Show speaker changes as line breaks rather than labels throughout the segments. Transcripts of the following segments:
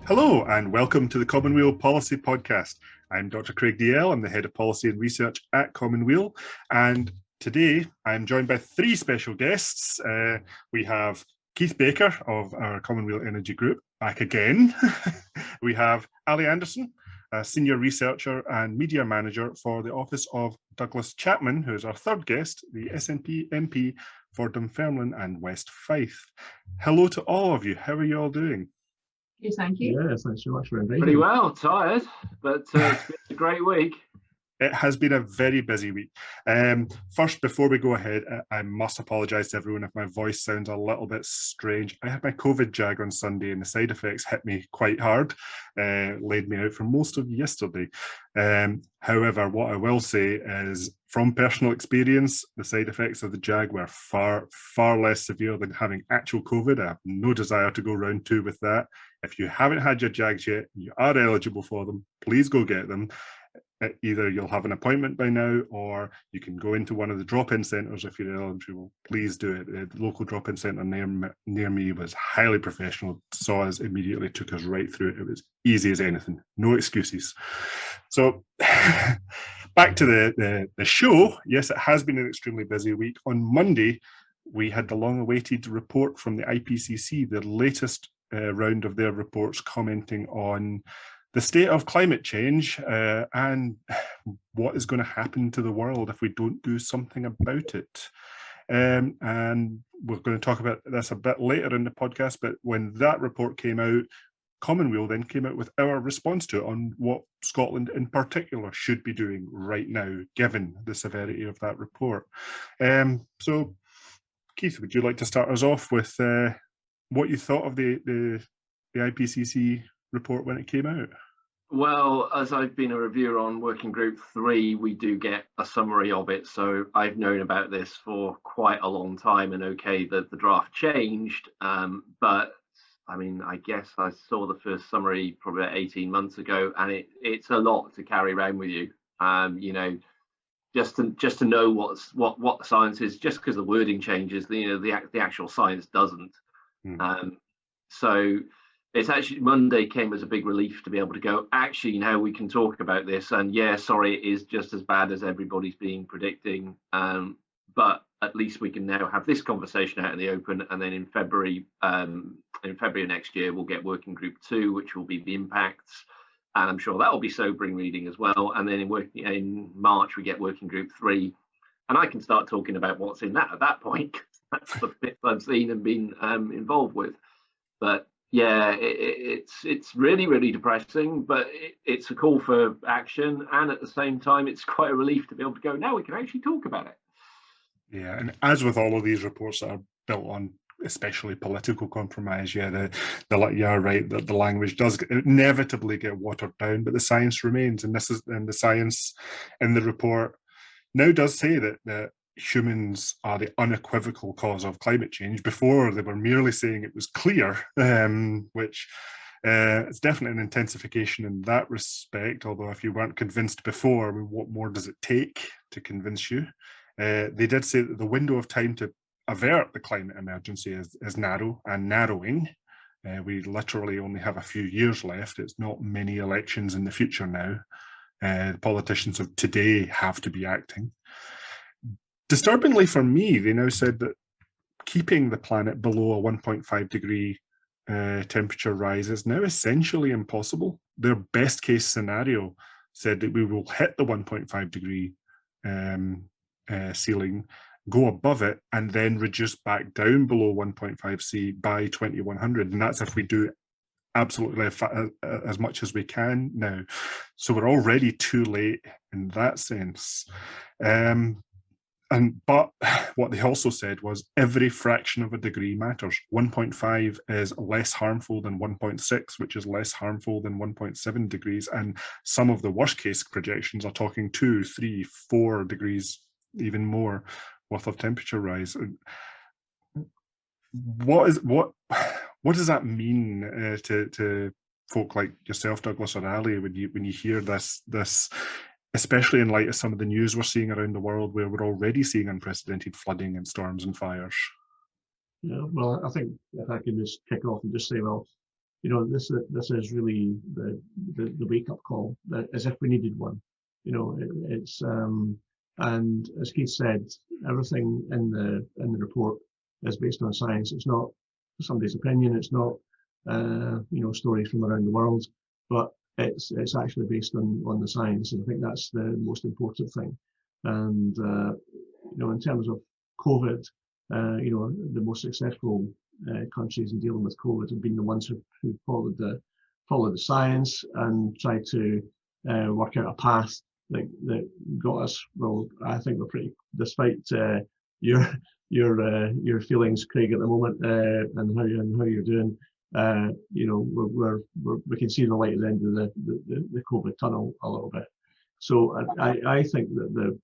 Hello and welcome to the Common Weal Policy Podcast. I'm Dr. Craig DL. I'm the Head of Policy and Research at Common Weal, and today I'm joined by three special guests. We have Keith Baker of our Common Weal Energy Group back again. We have Ali Anderson, a Senior Researcher and Media Manager for the Office of Douglas Chapman, who is our third guest, the SNP MP for Dunfermline and West Fife. Hello to all of you. How are you all doing?
Yes, thank you.
Yes, thanks so much for inviting
Pretty
me.
well, tired, but it's been a great week.
It has been a very busy week. First, before we go ahead, I must apologise to everyone if my voice sounds a little bit strange. I had my COVID jag on Sunday and the side effects hit me quite hard, laid me out for most of yesterday. However, what I will say is, from personal experience, the side effects of the jag were far, far less severe than having actual COVID. I have no desire to go round two with that. If you haven't had your jags yet, you are eligible for them, please go get them. Either you'll have an appointment by now, or you can go into one of the drop-in centres if you're eligible. Please do it. The local drop-in centre near me was highly professional, saw us immediately, took us right through it. It was easy as anything, no excuses. So back to the show. Yes, it has been an extremely busy week. On Monday, we had the long-awaited report from the IPCC, the latest round of their reports commenting on the state of climate change and what is going to happen to the world if we don't do something about it. And we're going to talk about this a bit later in the podcast, but when that report came out, Common Weal then came out with our response to it on what Scotland in particular should be doing right now, given the severity of that report. So, Keith, would you like to start us off with what you thought of the IPCC report when it came out?
Well, as I've been a reviewer on Working Group 3, we do get a summary of it. So I've known about this for quite a long time, and okay, the draft changed. But I mean, I guess I saw the first summary probably about 18 months ago, and it's a lot to carry around with you. You know, just to know what the science is, just because the wording changes, the actual science doesn't. So it's actually, Monday came as a big relief to be able to go, actually, now we can talk about this. And yeah, sorry, it is just as bad as everybody's been predicting. But at least we can now have this conversation out in the open. And then in February next year, we'll get Working Group 2, which will be the impacts. And I'm sure that will be sobering reading as well. And then in March, we get Working Group 3. And I can start talking about what's in that at that point. That's the bits I've seen and been involved with. But yeah, it's really, really depressing, but it's a call for action. And at the same time, it's quite a relief to be able to go, now we can actually talk about it.
Yeah, and as with all of these reports that are built on especially political compromise, you're right that the language does inevitably get watered down, but the science remains. And the science in the report now does say that humans are the unequivocal cause of climate change. Before, they were merely saying it was clear, which it's definitely an intensification in that respect. Although if you weren't convinced before, I mean, what more does it take to convince you? They did say that the window of time to avert the climate emergency is narrow and narrowing. We literally only have a few years left. It's not many elections in the future now. The politicians of today have to be acting. Disturbingly for me, they now said that keeping the planet below a 1.5 degree temperature rise is now essentially impossible. Their best case scenario said that we will hit the 1.5 degree ceiling, go above it, and then reduce back down below 1.5 C by 2100. And that's if we do absolutely as much as we can now. So we're already too late in that sense. But what they also said was every fraction of a degree matters. 1.5 is less harmful than 1.6, which is less harmful than 1.7 degrees. And some of the worst case projections are talking 2, 3, 4 degrees, even more worth of temperature rise. What does that mean to folk like yourself, Douglas, or Ali, when you hear this, especially in light of some of the news we're seeing around the world, where we're already seeing unprecedented flooding and storms and fires?
Yeah, well, I think if I can just kick off and just say, well,
this is really the wake up call, as if we needed one. It's and as Keith said, everything in the report is based on science. It's not somebody's opinion. It's not stories from around the world, but it's actually based on the science, and I think that's the most important thing. And in terms of COVID, the most successful countries in dealing with COVID have been the ones who followed the science and tried to work out a path that got us. Well, I think we're pretty, despite your feelings, Craig, at the moment, and how you're doing. We can see the light at the end of the COVID tunnel a little bit. So I think that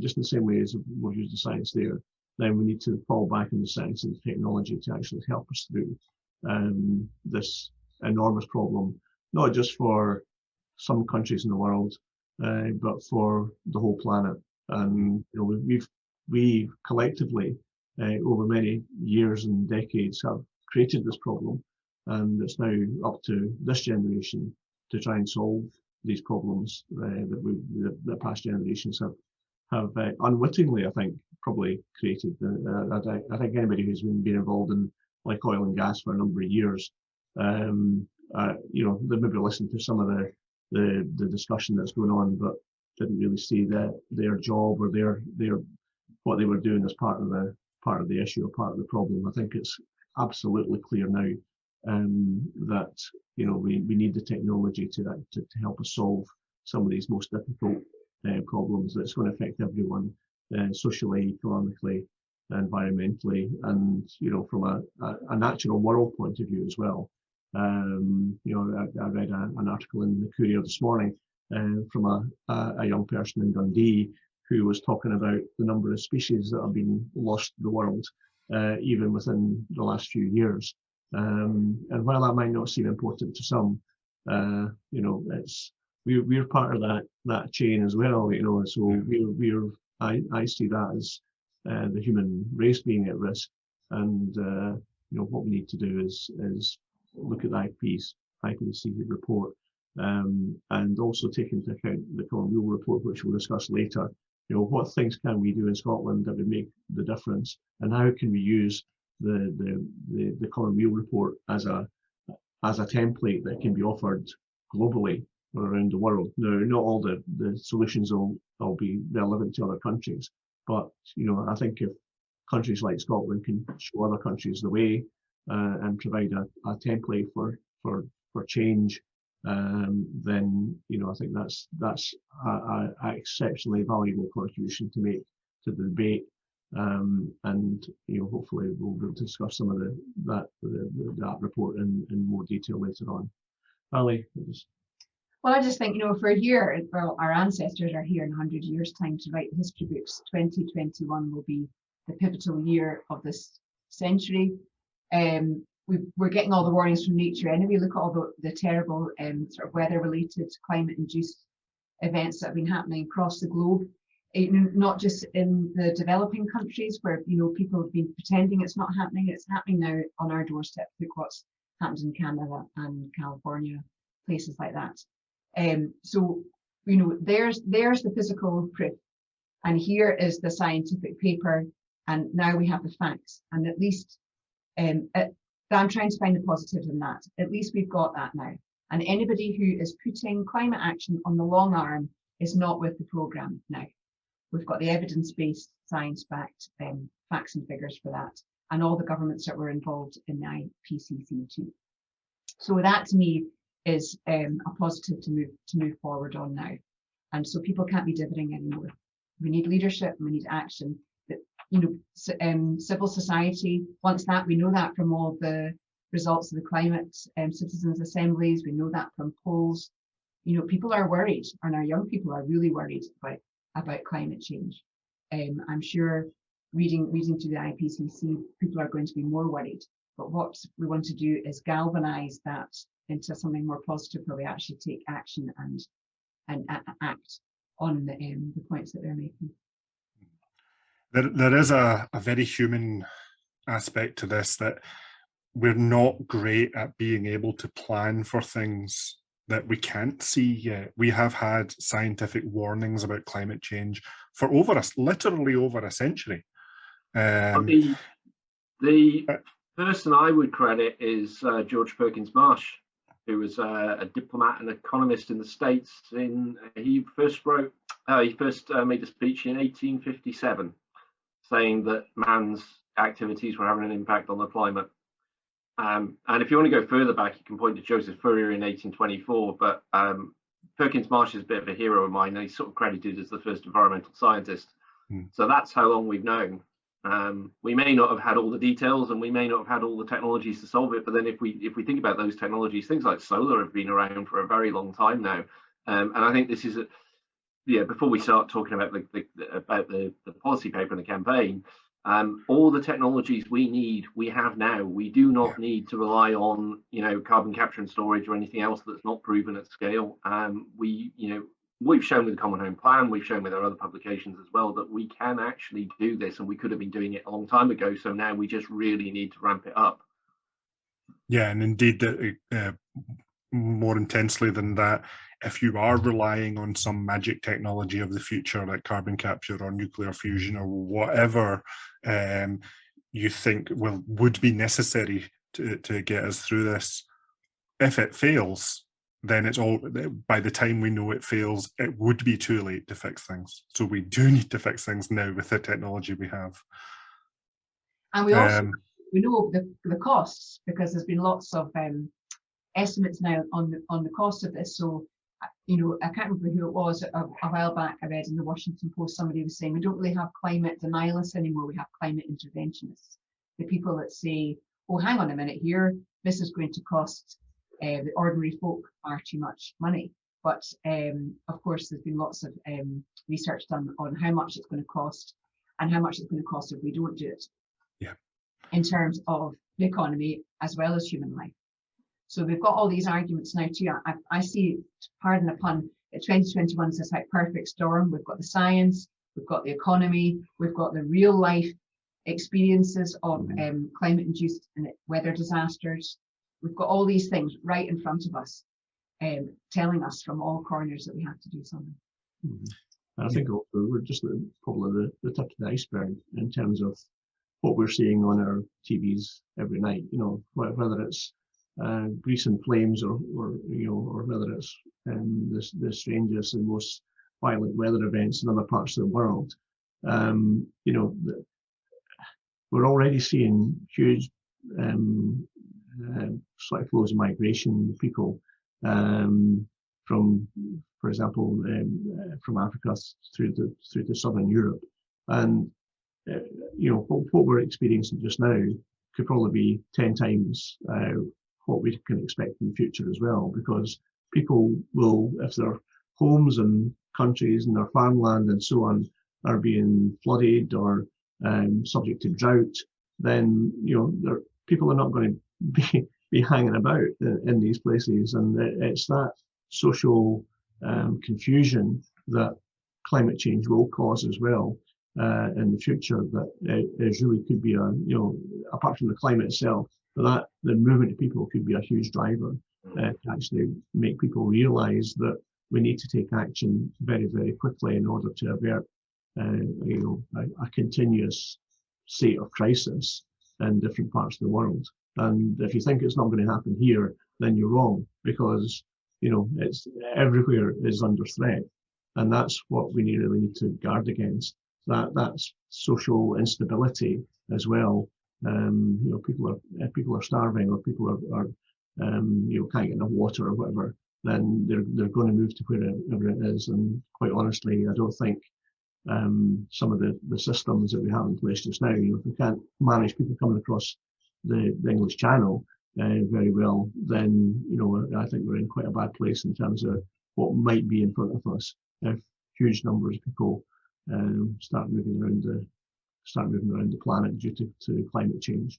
just in the same way as we've used the science there, then we need to fall back on the science and the technology to actually help us through this enormous problem, not just for some countries in the world, but for the whole planet. And we collectively over many years and decades have created this problem, and it's now up to this generation to try and solve these problems that past generations have unwittingly, I think, probably created. I think anybody who's been involved in like oil and gas for a number of years, they maybe listened to some of the discussion that's going on, but didn't really see their job or their what they were doing as part of the issue or part of the problem. I think it's absolutely clear now that we need the technology to help us solve some of these most difficult problems that's going to affect everyone, socially, economically, environmentally, and from a natural world point of view as well. I read an article in the Courier this morning from a young person in Dundee who was talking about the number of species that have been lost in the world, even within the last few years. And while that might not seem important to some, we're part of that chain as well. So I see that as the human race being at risk, and what we need to do is look at the IPCC report, and also take into account the Common Weal report, which we'll discuss later. What things can we do in Scotland that would make the difference, and how can we use the Common Weal report as a template that can be offered globally or around the world. Now, not all the solutions will be relevant to other countries, but I think if countries like Scotland can show other countries the way and provide a template for change, then I think that's an exceptionally valuable contribution to make to the debate, and hopefully we'll be able to discuss some of that report in more detail later on. Ali?
Well, I just think, for here, our ancestors are here in 100 years' time to write the history books. 2021 will be the pivotal year of this century. We're getting all the warnings from nature anyway. Look at all the terrible sort of weather-related, climate-induced events that have been happening across the globe. Not just in the developing countries where people have been pretending it's not happening. It's happening now on our doorstep. Look what's happened in Canada and California, places like that. So there's the physical proof, and here is the scientific paper, and now we have the facts. And at least I'm trying to find the positive in that. At least we've got that now. And anybody who is putting climate action on the long arm is not with the programme now. We've got the evidence-based, science-backed facts and figures for that, and all the governments that were involved in the IPCC too. So that to me is a positive to move forward on now. And so people can't be dithering anymore. We need leadership, and we need action. Civil society wants that. We know that from all the results of the climate citizens' assemblies. We know that from polls. People are worried, and our young people are really worried about climate change. I'm sure reading through the IPCC, people are going to be more worried. But what we want to do is galvanise that into something more positive, where we actually take action and act on the points that they're making.
There is a very human aspect to this, that we're not great at being able to plan for things that we can't see yet. We have had scientific warnings about climate change for literally over a century.
The person I would credit is George Perkins Marsh, who was a diplomat and economist in the States. He first made a speech in 1857 saying that man's activities were having an impact on the climate. And if you want to go further back, you can point to Joseph Fourier in 1824, but Perkins Marsh is a bit of a hero of mine, and he's sort of credited as the first environmental scientist. So that's how long we've known. We may not have had all the details, and we may not have had all the technologies to solve it, but then if we think about those technologies, things like solar have been around for a very long time now. And I think this is before we start talking about the policy paper and the campaign, all the technologies we have now. We do not need to rely on carbon capture and storage or anything else that's not proven at scale. We've shown with the Common Home Plan, we've shown with our other publications as well, that we can actually do this, and we could have been doing it a long time ago. So now we just really need to ramp it up.
Yeah, and indeed, more intensely than that, if you are relying on some magic technology of the future like carbon capture or nuclear fusion or whatever you think would be necessary to get us through this, if it fails, then it's all, by the time we know it fails, it would be too late to fix things. So we do need to fix things now with the technology we have.
And we also we know the costs, because there's been lots of estimates now on the cost of this. So I can't remember who it was a while back. I read in the Washington Post, somebody was saying we don't really have climate denialists anymore. We have climate interventionists, the people that say, oh, hang on a minute here, this is going to cost the ordinary folk far too much money. But of course, there's been lots of research done on how much it's going to cost and how much it's going to cost if we don't do it.
Yeah. In
terms of the economy as well as human life. So we've got all these arguments now too. I see, pardon the pun, that 2021 is this like perfect storm. We've got the science, we've got the economy, we've got the real life experiences of climate-induced weather disasters. We've got all these things right in front of us, telling us from all corners that we have to do something.
I think also we're just probably the tip of the iceberg in terms of what we're seeing on our TVs every night. Whether it's Grease in Flames or whether it's the strangest and most violent weather events in other parts of the world. We're already seeing huge slight flows of migration of people from, for example, from Africa through to southern Europe, and what we're experiencing just now could probably be 10 times what we can expect in the future as well, because people will, if their homes and countries and their farmland and so on are being flooded or subject to drought, then people are not going to be hanging about in these places, and it's that social confusion that climate change will cause as well in the future that it really could be apart from the climate itself, that the movement of people could be a huge driver to actually make people realize that we need to take action very, very quickly in order to avert a continuous state of crisis in different parts of the world. And if you think it's not going to happen here, then you're wrong, because it's everywhere is under threat, and that's what we really need to guard against. That's social instability as well. People are starving, or people are can't get enough water or whatever. Then they're going to move to wherever it is. And quite honestly, I don't think some of the systems that we have in place just now, if we can't manage people coming across the English Channel very well, then I think we're in quite a bad place in terms of what might be in front of us if huge numbers of people start moving around the planet due to climate change.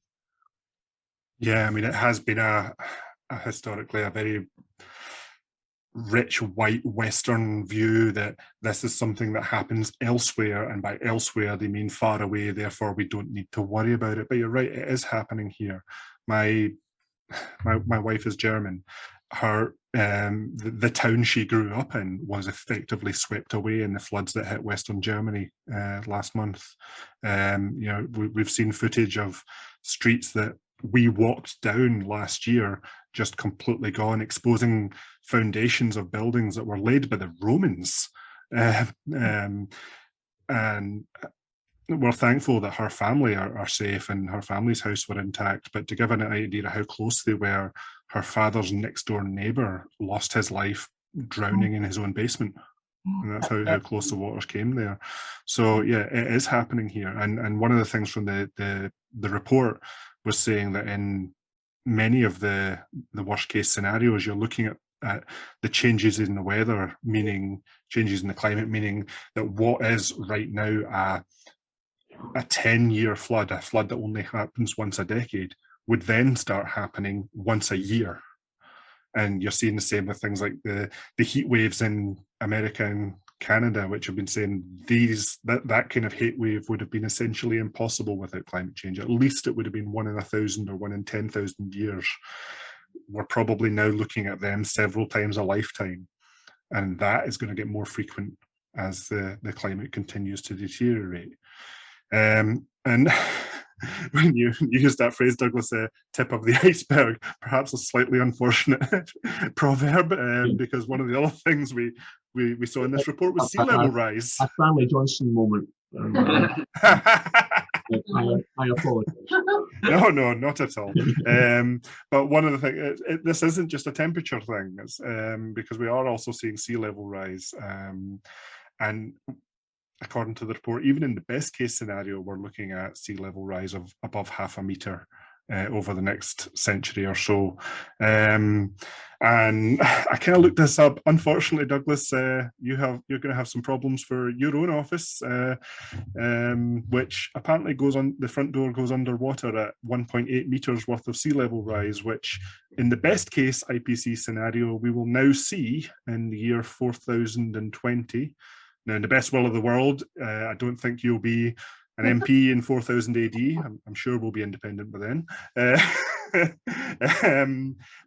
Yeah, I mean, it has been a historically a very rich white Western view that this is something that happens elsewhere, and by elsewhere they mean far away, therefore we don't need to worry about it. But you're right, it is happening here. my wife is German. Her the town she grew up in was effectively swept away in the floods that hit Western Germany last month. We've seen footage of streets that we walked down last year just completely gone, exposing foundations of buildings that were laid by the Romans. And we're thankful that her family are safe and her family's house were intact, but to give an idea of how close they were, her father's next door neighbour lost his life drowning in his own basement. And that's how close the waters came there. So yeah, it is happening here. And one of the things from the report was saying that in many of the worst case scenarios, you're looking at the changes in the weather, meaning changes in the climate, meaning that what is right now a 10-year flood, a flood that only happens once a decade, would then start happening once a year. And you're seeing the same with things like the heat waves in America and Canada, which have been saying that kind of heat wave would have been essentially impossible without climate change. At least it would have been 1 in 1,000 or 1 in 10,000 years. We're probably now looking at them several times a lifetime. And that is going to get more frequent as the climate continues to deteriorate. And when you use that phrase, Douglas, tip of the iceberg, perhaps a slightly unfortunate proverb, because one of the other things we saw in this report was sea level rise.
A Stanley Johnson moment. I apologize.
No, not at all. But one of the things, this isn't just a temperature thing, it's, because we are also seeing sea level rise. And according to the report, even in the best case scenario, we're looking at sea level rise of above 0.5 metre over the next century or so. And I kind of looked this up. Unfortunately, Douglas, you're going to have some problems for your own office, which apparently the front door goes underwater at 1.8 metres worth of sea level rise, which in the best case IPCC scenario, we will now see in the year 4020. Now, in the best will of the world, I don't think you'll be an MP in 4000 AD. I'm sure we'll be independent by then.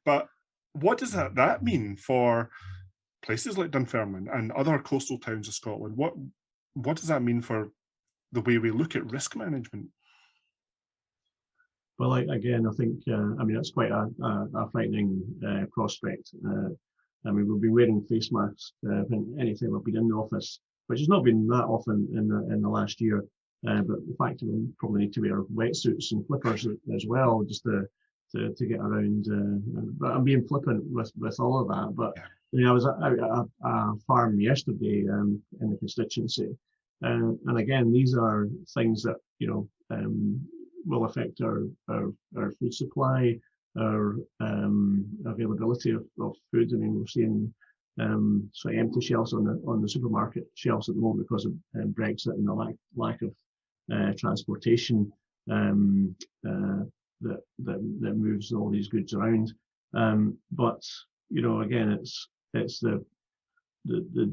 But what does that mean for places like Dunfermline and other coastal towns of Scotland? What does that mean for the way we look at risk management?
Well, again, I think, that's quite a frightening prospect. We'll be wearing face masks anytime I've been in the office, which has not been that often in the last year. But the fact that we'll probably need to wear wetsuits and flippers as well, just to get around. But I'm being flippant with all of that. But I was out at a farm yesterday in the constituency, and again, these are things that will affect our food supply, our availability of food. I mean, we're seeing sort of empty shelves on the supermarket shelves at the moment because of Brexit and the lack of transportation that moves all these goods around. But again, it's the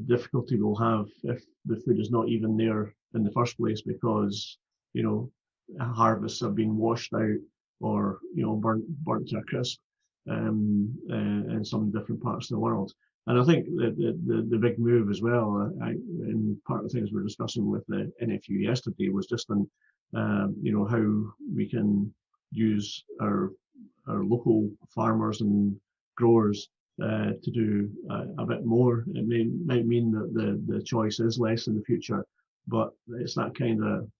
difficulty we'll have if the food is not even there in the first place, because harvests have been washed out or burnt to a crisp in some different parts of the world. And I think the big move as well, and part of the things we were discussing with the NFU yesterday was just on how we can use our local farmers and growers to do a bit more. It might mean that the choice is less in the future, but it's that kind of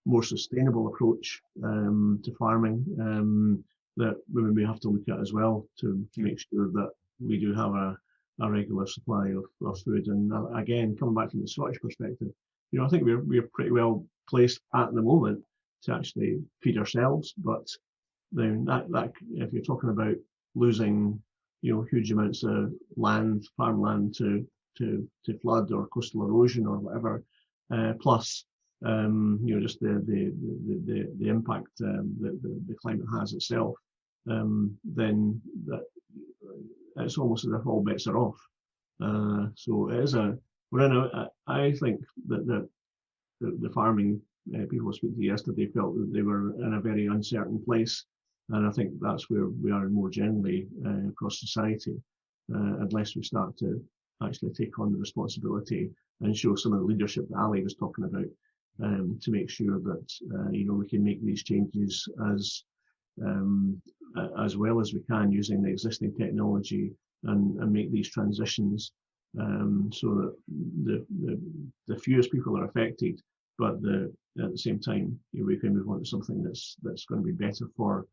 more sustainable approach to farming that we may have to look at as well to make sure that we do have a regular supply of food. And again, coming back from the Scottish perspective, I think we're pretty well placed at the moment to actually feed ourselves. But then that if you're talking about losing huge amounts of farmland to flood or coastal erosion or whatever, plus just the impact that the climate has itself, then that it's almost as if all bets are off. So it is I think that the farming people I spoke to yesterday felt that they were in a very uncertain place And I think that's where we are more generally across society, unless we start to actually take on the responsibility and show some of the leadership that Ali was talking about, to make sure that we can make these changes as well as we can using the existing technology, and make these transitions so that the fewest people are affected, but at the same time we can move on to something that's going to be better for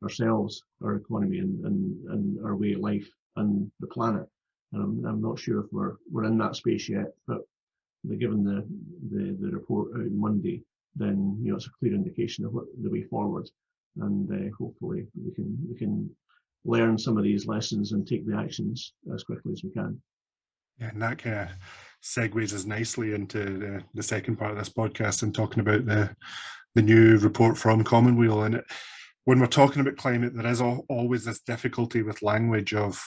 ourselves, our economy, and our way of life and the planet. I'm not sure if we're in that space yet, but given the report out Monday, then it's a clear indication of what the way forward, and hopefully we can learn some of these lessons and take the actions as quickly as we can.
Yeah, and that kind of segues us nicely into the second part of this podcast and talking about the new report from Common Weal. And when we're talking about climate, there is always this difficulty with language of,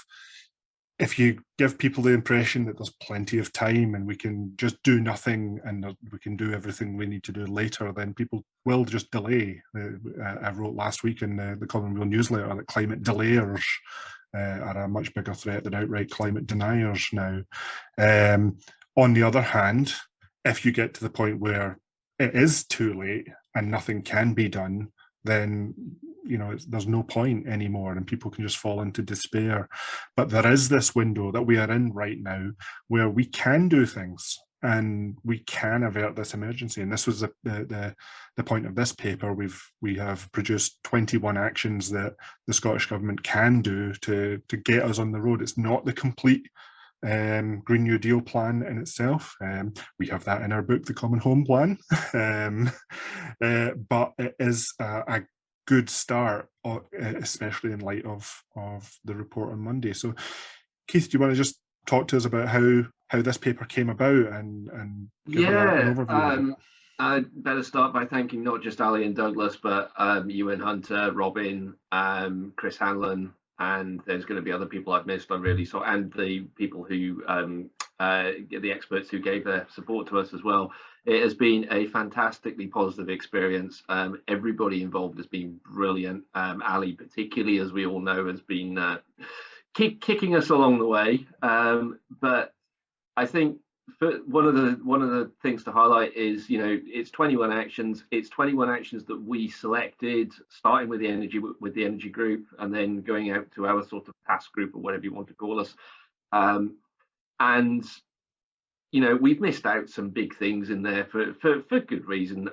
if you give people the impression that there's plenty of time and we can just do nothing and we can do everything we need to do later, then people will just delay. I wrote last week in the Common Weal newsletter that climate delayers are a much bigger threat than outright climate deniers now. On the other hand, if you get to the point where it is too late and nothing can be done, then there's no point anymore and people can just fall into despair. But there is this window that we are in right now where we can do things and we can avert this emergency. And this was the point of this paper. We have produced 21 actions that the Scottish Government can do to get us on the road. It's not the complete Green New Deal plan in itself. We have that in our book, The Common Home Plan. But it is a good start, especially in light of the report on Monday. So, Keith, do you want to just talk to us about how this paper came about and give an overview?
I'd better start by thanking not just Ali and Douglas, but Ewan Hunter, Robin, Chris Hanlon, and there's going to be other people I've missed. And the people who the experts who gave their support to us as well. It has been a fantastically positive experience. Everybody involved has been brilliant. Ali, particularly, as we all know, has been kicking us along the way. But I think one of the things to highlight is, it's 21 actions. It's 21 actions that we selected, starting with the energy group, and then going out to our sort of task group, or whatever you want to call us. And we've missed out some big things in there for good reason.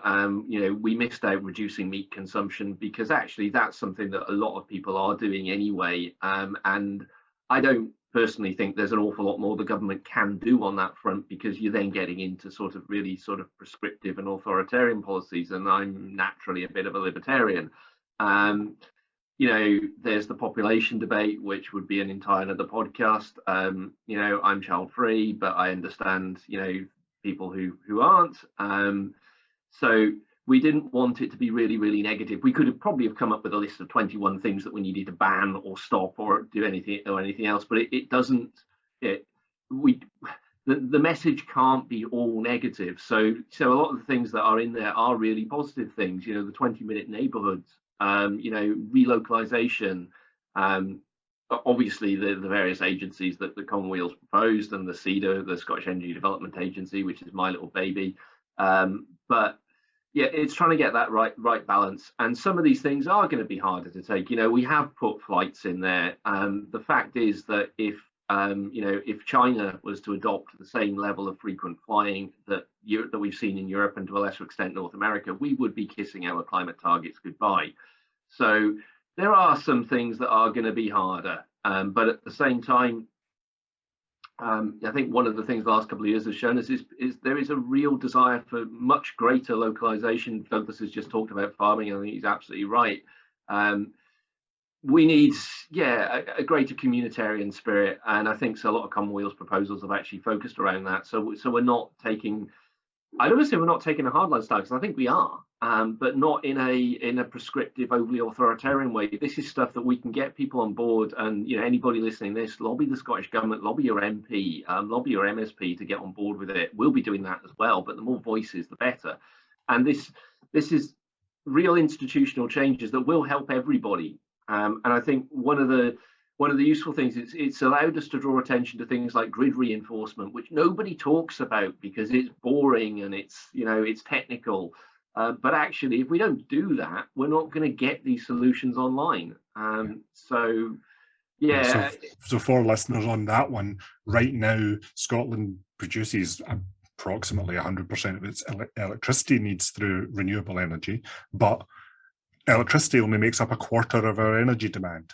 We missed out reducing meat consumption, because actually that's something that a lot of people are doing anyway. And I don't personally think there's an awful lot more the government can do on that front, because you're then getting into really prescriptive and authoritarian policies. And I'm naturally a bit of a libertarian. There's the population debate, which would be an entire another podcast. I'm child free, but I understand, people who aren't. So we didn't want it to be really, really negative. We could have probably come up with a list of 21 things that we needed to ban or stop or do anything else, but it doesn't. The message can't be all negative. So a lot of the things that are in there are really positive things. The 20-minute neighbourhoods. Relocalization, obviously the various agencies that the Common Weal's proposed, and the CEDA, the Scottish Energy Development Agency, which is my little baby. But yeah, it's trying to get that right balance. And some of these things are going to be harder to take. We have put flights in there. The fact is that if China was to adopt the same level of frequent flying that we've seen in Europe, and to a lesser extent North America, we would be kissing our climate targets goodbye. So there are some things that are going to be harder, but at the same time, I think one of the things the last couple of years has shown us is there is a real desire for much greater localization. Douglas has just talked about farming, and I think he's absolutely right. We need, a greater communitarian spirit, and I think so. A lot of Common Weal's proposals have actually focused around that. So we're not taking. I don't want to say we're not taking a hardline stance, because I think we are, but not in a prescriptive, overly authoritarian way. This is stuff that we can get people on board, and anybody listening to this, lobby the Scottish Government, lobby your MP, lobby your MSP to get on board with it. We'll be doing that as well, but the more voices, the better. And this is real institutional changes that will help everybody. And I think one of the useful things is it's allowed us to draw attention to things like grid reinforcement, which nobody talks about because it's boring and it's technical. But actually, if we don't do that, we're not going to get these solutions online. So for listeners on that one, right now, Scotland produces approximately 100% of its electricity needs through renewable energy, but electricity only makes up a quarter of our energy demand.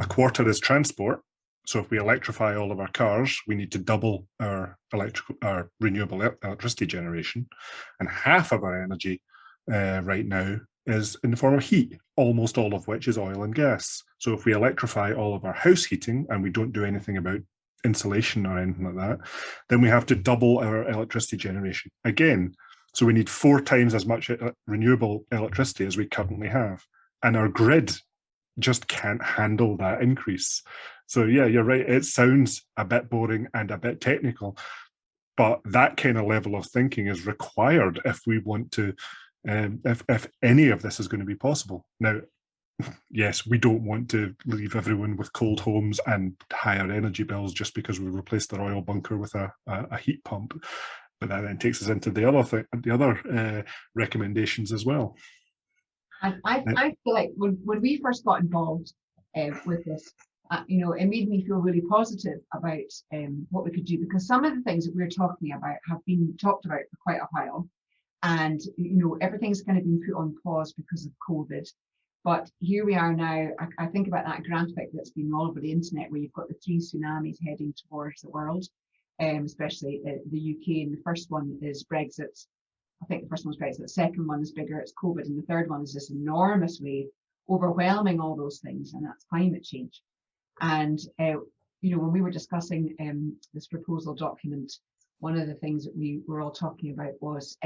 A quarter is transport. So if we electrify all of our cars, we need to double our renewable electricity generation, and half of our energy right now is in the form of heat, almost all of which is oil and gas. So if we electrify all of our house heating and we don't do anything about insulation or anything like that, then we have to double our electricity generation again. So we need 4 times as much renewable electricity as we currently have. And our grid just can't handle that increase. So yeah, you're right. It sounds a bit boring and a bit technical, but that kind of level of thinking is required if we want to, if any of this is going to be possible. Now, yes, we don't want to leave everyone with cold homes and higher energy bills just because we replaced their oil bunker with a heat pump. But that then takes us into the other recommendations as well.
I feel like when we first got involved with this, it made me feel really positive about what we could do, because some of the things that we're talking about have been talked about for quite a while, and everything's kind of been put on pause because of COVID. But here we are now. I think about that graphic that's been all over the internet, where you've got the 3 tsunamis heading towards the world, especially the UK, and the first one is Brexit. I think the first one's Brexit, the second one is bigger, it's COVID, and the third one is this enormous wave overwhelming all those things, and that's climate change. And when we were discussing this proposal document, one of the things that we were all talking about was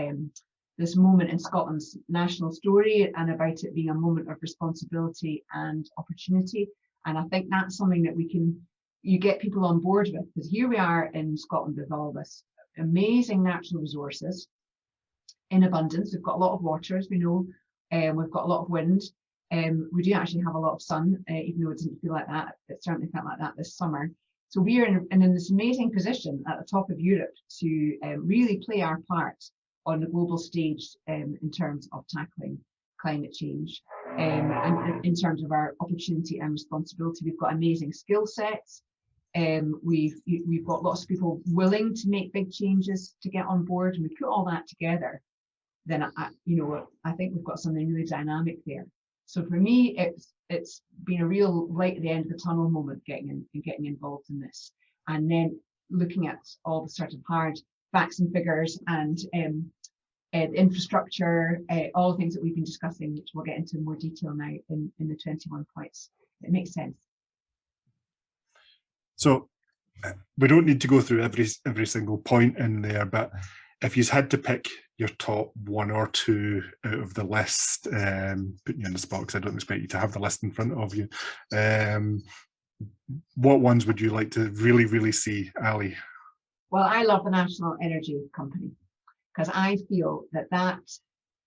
this moment in Scotland's national story, and about it being a moment of responsibility and opportunity. And I think that's something that you get people on board with, because here we are in Scotland with all this amazing natural resources in abundance. We've got a lot of water, as we know, we've got a lot of wind. We do actually have a lot of sun, even though it didn't feel like that. It certainly felt like that this summer. So we are in this amazing position at the top of Europe to really play our part on the global stage in terms of tackling climate change, and in terms of our opportunity and responsibility. We've got amazing skill sets. We've got lots of people willing to make big changes to get on board, and we put all that together, then I think we've got something really dynamic there. So for me, it's been a real light at the end of the tunnel moment getting involved in this, and then looking at all the sort of hard facts and figures and infrastructure, all the things that we've been discussing, which we'll get into in more detail now in the 21 points. It makes sense.
So we don't need to go through every single point in there, but if you had to pick your top 1 or 2 out of the list, putting you in the spot because I don't expect you to have the list in front of you, what ones would you like to really, really see, Ali?
Well, I love the National Energy Company, because I feel that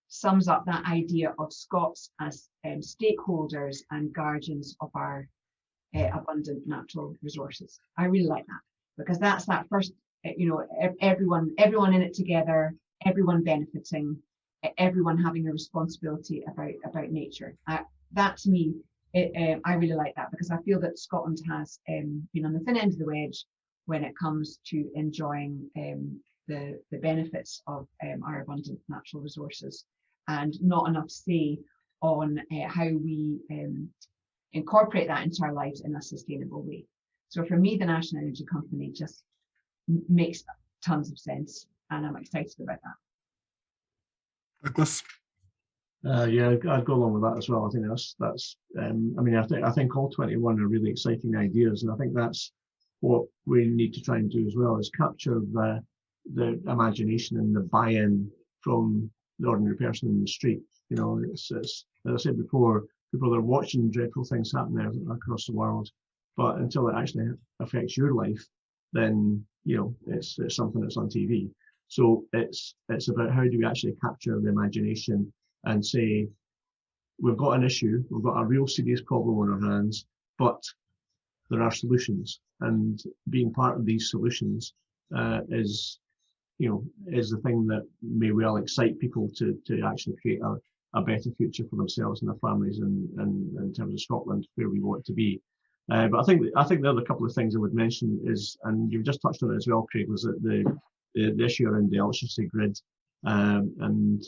sums up that idea of Scots as stakeholders and guardians of our abundant natural resources. I really like that, because that's that first, everyone in it together, everyone benefiting, everyone having a responsibility about nature. That to me, I really like that, because I feel that Scotland has been on the thin end of the wedge when it comes to enjoying the benefits of our abundant natural resources, and not enough say on how we incorporate that into our lives in a sustainable way. So for me, the National Energy Company just makes tons of sense, and I'm excited about that.
Douglas?
Yeah, I'd go along with that as well. I think that's. I think all 21 are really exciting ideas, and I think that's what we need to try and do as well, is capture the imagination and the buy-in from the ordinary person in the street. It's as I said before, people are watching dreadful things happening across the world, but until it actually affects your life, then it's something that's on TV. So it's about how do we actually capture the imagination and say, we've got an issue, we've got a real serious problem on our hands, but there are solutions, and being part of these solutions is the thing that may well excite people to actually create a better future for themselves and their families, and in terms of Scotland, where we want to be. But I think the other couple of things I would mention is, and you've just touched on it as well, Craig, was that the issue around the electricity grid, and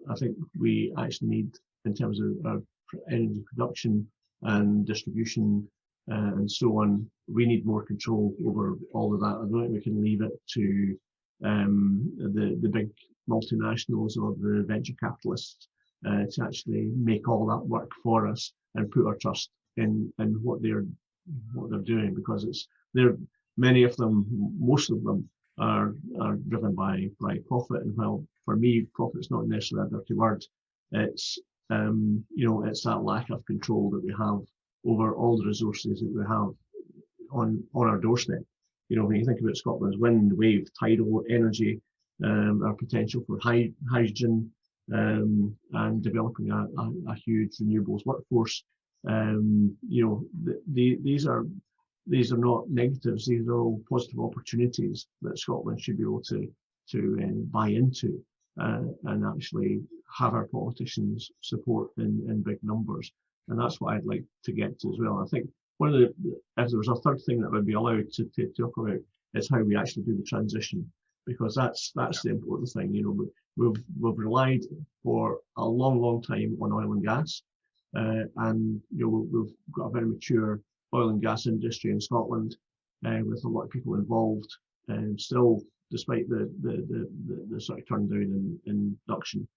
I think we actually need, in terms of our energy production and distribution and so on, we need more control over all of that. I don't think we can leave it to the big multinationals or the venture capitalists to actually make all that work for us and put our trust in what they're doing, because many of them, most of them are driven by profit. And while for me profit's not necessarily a dirty word, it's it's that lack of control that we have over all the resources that we have on our doorstep. When you think about Scotland's wind, wave, tidal energy, our potential for hydrogen, and developing a huge renewables workforce, these are not negatives. These are all positive opportunities that Scotland should be able to buy into and actually have our politicians support in big numbers. And that's what I'd like to get to as well. I think if there was a third thing that would be allowed to talk about, is how we actually do the transition, because that's the important thing. We've relied for a long time on oil and gas, and we've got a very mature oil and gas industry in Scotland, with a lot of people involved, and still, despite the sort of turn down in production,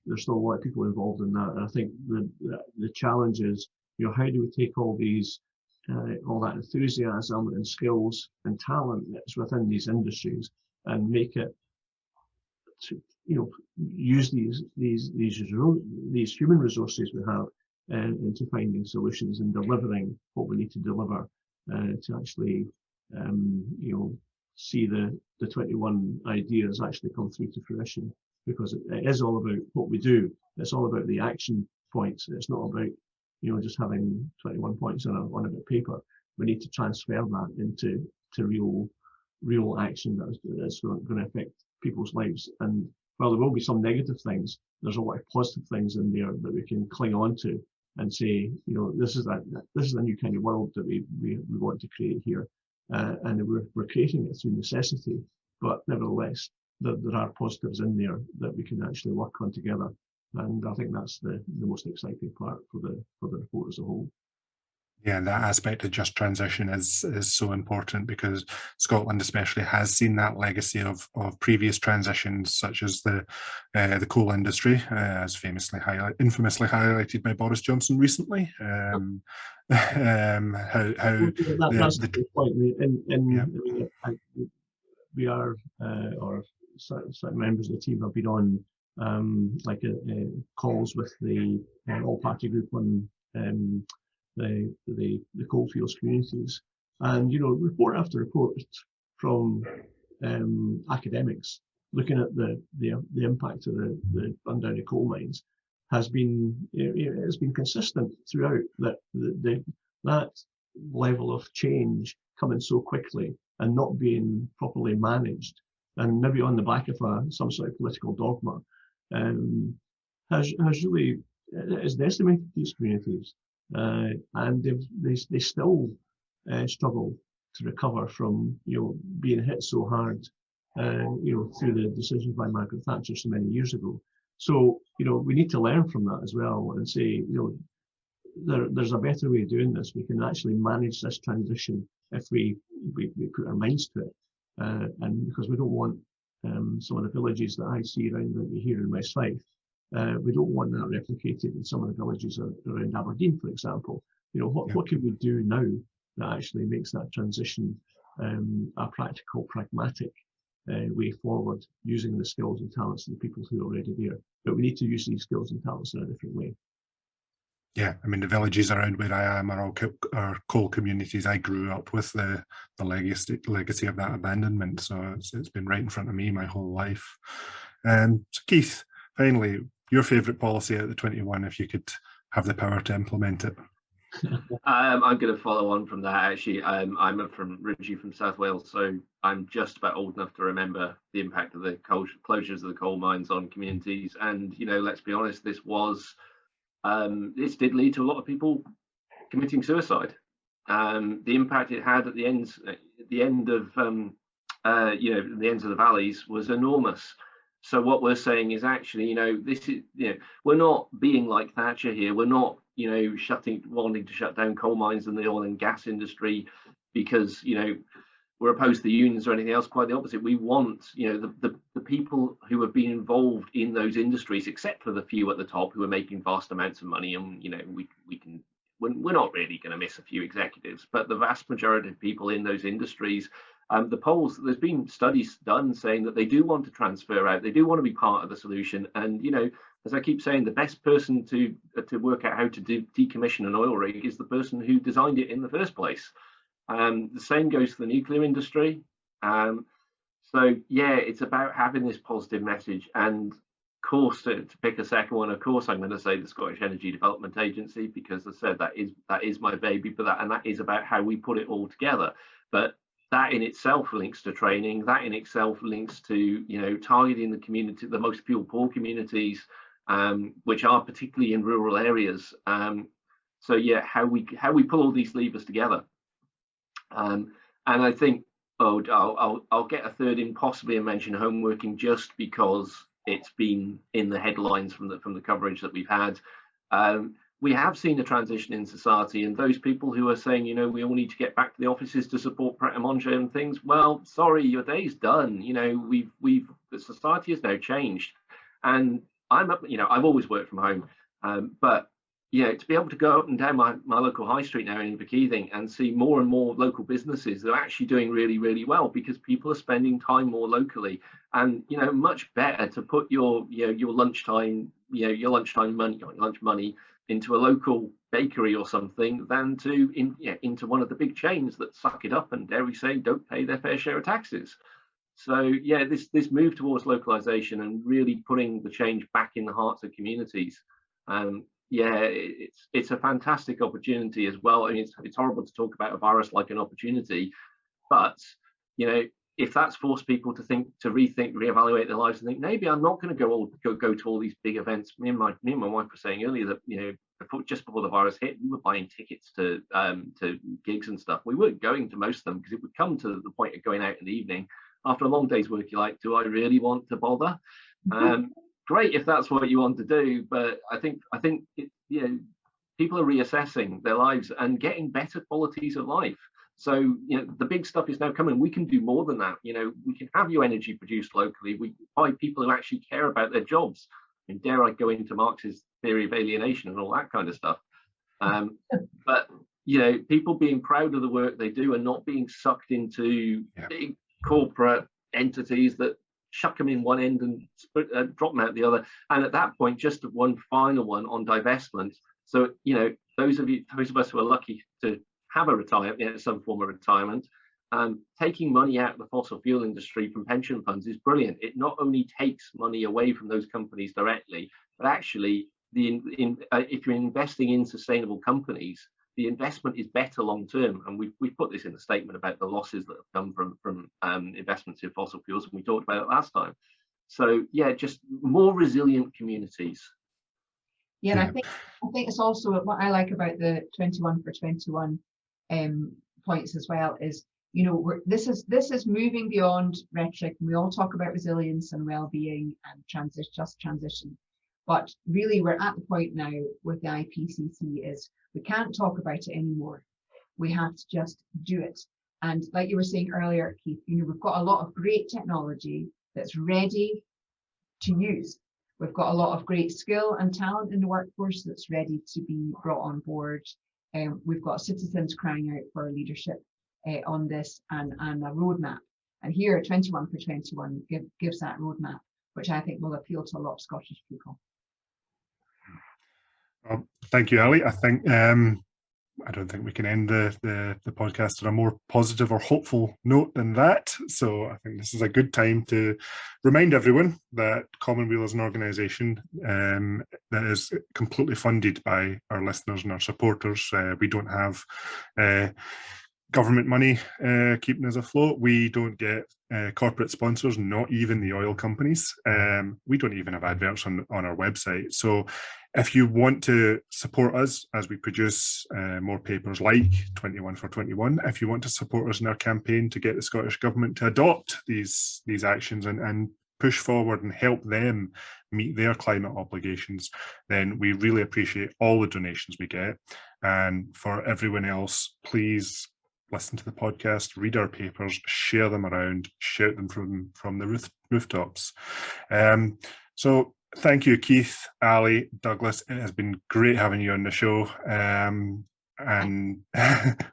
there's still a lot of people involved in that. And I think the challenge is, how do we take all that enthusiasm and skills and talent that's within these industries and make it to use these human resources we have into finding solutions and delivering what we need to deliver to actually see the 21 ideas actually come through to fruition, because it is all about what we do. It's all about the action points. It's not about just having 21 points on a bit of paper. We need to transfer that into real action that's going to affect people's lives. And while there will be some negative things, there's a lot of positive things in there that we can cling on to and say, this is a new kind of world that we want to create here, and we're creating it through necessity. But nevertheless, there are positives in there that we can actually work on together. And I think that's the most exciting part for the report as a whole.
Yeah, that aspect of just transition is so important, because Scotland especially has seen that legacy of previous transitions, such as the coal industry, as infamously highlighted by Boris Johnson recently.
That's the good point. We are, or certain members of the team have been on calls with the all-party group on the coalfields communities, and report after report from academics looking at the impact of the rundown of coal mines has been it's been consistent throughout, that level of change coming so quickly and not being properly managed, and maybe on the back of some sort of political dogma, has really decimated these communities, and they still struggle to recover from being hit so hard through the decisions by Margaret Thatcher so many years ago. So we need to learn from that as well and say there's a better way of doing this. We can actually manage this transition if we put our minds to it, and because we don't want some of the villages that I see around here in West Fife, we don't want that replicated in some of the villages around Aberdeen, for example. What can we do now that actually makes that transition a practical, pragmatic way forward, using the skills and talents of the people who are already there. But we need to use these skills and talents in a different way.
Yeah, I mean, the villages around where I am are all coal communities. I grew up with the legacy of that abandonment, so it's been right in front of me my whole life. So Keith, finally, your favourite policy out of the 21 if you could have the power to implement it?
I'm going to follow on from that. Actually, I'm originally from South Wales, so I'm just about old enough to remember the impact of the closures of the coal mines on communities. And let's be honest, this did lead to a lot of people committing suicide. The impact it had at the ends of the ends of the valleys was enormous. So what we're saying is actually, this is, we're not being like Thatcher here. We're not, wanting to shut down coal mines and the oil and gas industry because, we're opposed to the unions or anything else. Quite the opposite. We want, the people who have been involved in those industries, except for the few at the top who are making vast amounts of money, and we're not really going to miss a few executives, but the vast majority of people in those industries. The polls, there's been studies done saying that they do want to transfer out, they do want to be part of the solution. And, as I keep saying, the best person to work out how to decommission an oil rig is the person who designed it in the first place. The same goes for the nuclear industry. So, yeah, it's about having this positive message. And of course, to pick a second one, of course, I'm going to say the Scottish Energy Development Agency, because as I said, that is my baby, and that is about how we put it all together. But that in itself links to training, that in itself links to, targeting the community, the most fuel poor communities, which are particularly in rural areas. So yeah, how we pull all these levers together. And I think, I'll get a third in, possibly and mention home working, just because it's been in the headlines from the coverage that we've had. We have seen a transition in society, and those people who are saying, we all need to get back to the offices to support Pret a Manger and things. Well, sorry, your day's done. The society has now changed, and I've always worked from home, but to be able to go up and down my local high street now in Inverkeithing and see more and more local businesses that are actually doing really, really well, because people are spending time more locally, and much better to put your lunchtime lunch money into a local bakery or something than to into one of the big chains that suck it up and, dare we say, don't pay their fair share of taxes. So yeah, this move towards localization and really putting the change back in the hearts of communities, it's a fantastic opportunity as well. I mean, it's horrible to talk about a virus like an opportunity, but if that's forced people to rethink, reevaluate their lives, and think, maybe I'm not going to go to all these big events. Me and my wife were saying earlier that just before the virus hit, we were buying tickets to gigs and stuff. We weren't going to most of them because it would come to the point of going out in the evening after a long day's work. You're like, do I really want to bother? Great if that's what you want to do, but I think people are reassessing their lives and getting better qualities of life. So the big stuff is now coming. We can do more than that. We can have your energy produced locally. We buy people who actually care about their jobs. And dare I go into Marx's theory of alienation and all that kind of stuff. But people being proud of the work they do and not being sucked into big corporate entities that chuck them in one end and drop them out the other. And at that point, just one final one on divestment. So those of us who are lucky to have a retirement, some form of retirement, taking money out of the fossil fuel industry from pension funds is brilliant. It not only takes money away from those companies directly, but actually if you're investing in sustainable companies, the investment is better long term. And we've put this in the statement about the losses that have come from investments in fossil fuels, and we talked about it last time. So yeah, just more resilient communities.
Yeah, and I think it's also what I like about the 21 for 21 points as well is, this is moving beyond rhetoric. And we all talk about resilience and well-being and just transition, but really we're at the point now with the IPCC is we can't talk about it anymore. We have to just do it. And like you were saying earlier, Keith, we've got a lot of great technology that's ready to use. We've got a lot of great skill and talent in the workforce that's ready to be brought on board. We've got citizens crying out for leadership on this and a roadmap. And here, 21 for 21 gives that roadmap, which I think will appeal to a lot of Scottish people.
Thank you, Ali. I think I don't think we can end the podcast on a more positive or hopeful note than that. So I think this is a good time to remind everyone that Common Weal is an organisation that is completely funded by our listeners and our supporters. We don't have government money keeping us afloat. We don't get corporate sponsors, not even the oil companies. We don't even have adverts on our website. So if you want to support us as we produce more papers like 21 for 21, if you want to support us in our campaign to get the Scottish Government to adopt these actions and push forward and help them meet their climate obligations, then we really appreciate all the donations we get. And for everyone else, please listen to the podcast, read our papers, share them around, shout them from the rooftops. So thank you, Keith, Ali, Douglas. It has been great having you on the show. And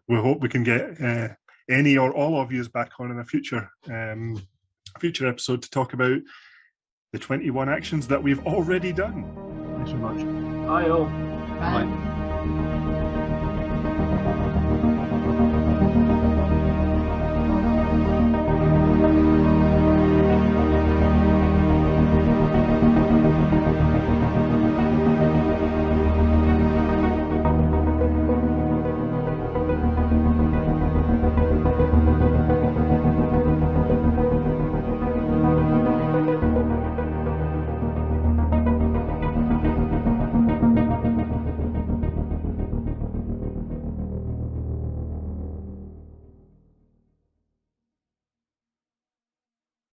we hope we can get any or all of you back on in a future episode to talk about the 21 actions that we've already done.
Thanks so much.
Bye all.
Bye.
Bye.